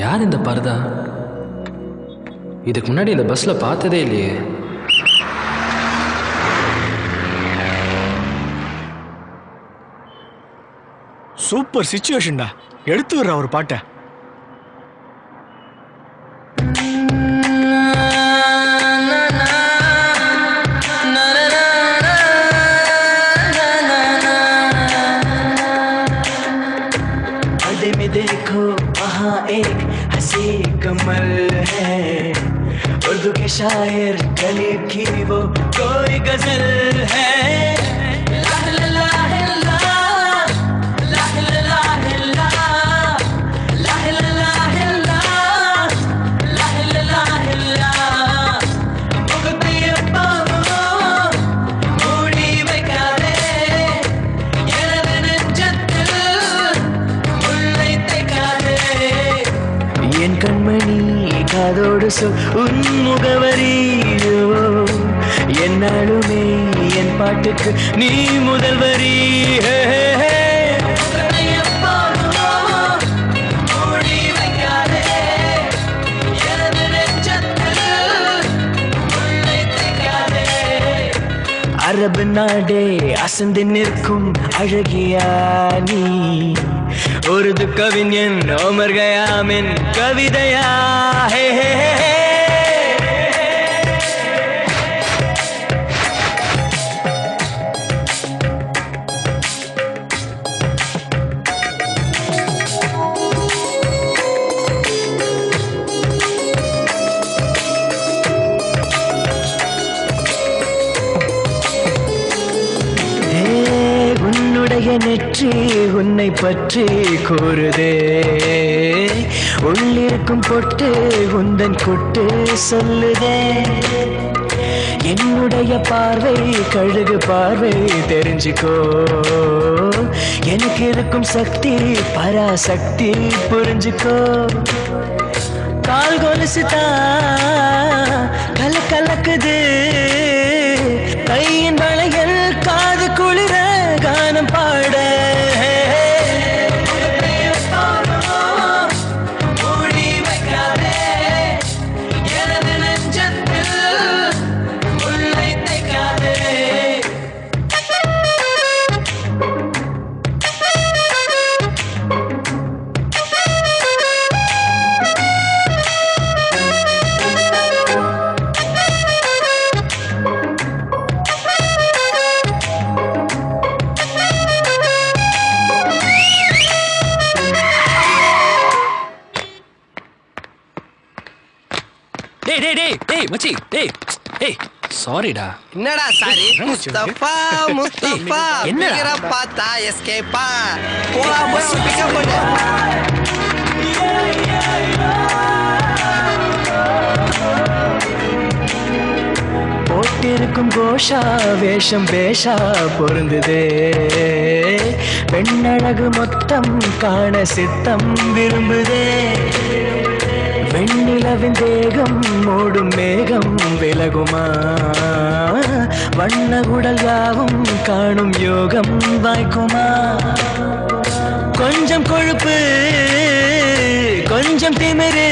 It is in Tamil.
யார் இந்த பரதா? இதுக்கு முன்னாடி இந்த பஸ்ல பார்த்ததே இல்லையே. சூப்பர் சிச்சுவேஷன்டா, எடுத்து வர்ற ஒரு பாட்டை. में देखो वहाँ एक हंसी कमल है, उर्दू के शायर गली की वो कोई गजल है। என் கண்மணி காதோடு சொல் உன் முகவரியோ, என்னாலுமே என் பாட்டுக்கு நீ முதல்வரி. அரபு நாடே அசந்து நிற்கும் அழகியா நீ, உருது கவிஞன் ஓமர் கயாமின் கவிதையா. ஹே ஹே ஹே நெற்றி உன்னை பற்றி கூறுதே, உள்ளிருக்கும் பொட்டு உந்தன் கொட்டு சொல்லுதே. என்னுடைய பார்வை கழுகு பார்வை தெரிஞ்சுக்கோ, எனக்கு இருக்கும் சக்தி பராசக்தி புரிஞ்சுக்கோ. கால் கொலுசுதான் கல கலக்குது, கையின் வளையல் காது குளிர கானம் பாட. டேய் மச்சி, டேய் சாரிடா. என்னடா சாரி? முஸ்தபா என்னடா பார்த்தா எஸ்கேப்பா போடா போய் பிக்கப் பண்ணு. போட்டிருக்கும் கோஷா வேஷம் பேஷா பொருந்துதே, பெண்ணழகு மொத்தம் காண சித்தம் விரும்புதே. வெண்ணிலவின் தேகம் மூடும் மேகம் விலகுமா, வண்ண உடல் யாவும் காணும் யோகம் வாய்க்குமா. கொஞ்சம் கொழுப்பு கொஞ்சம் திமிரு,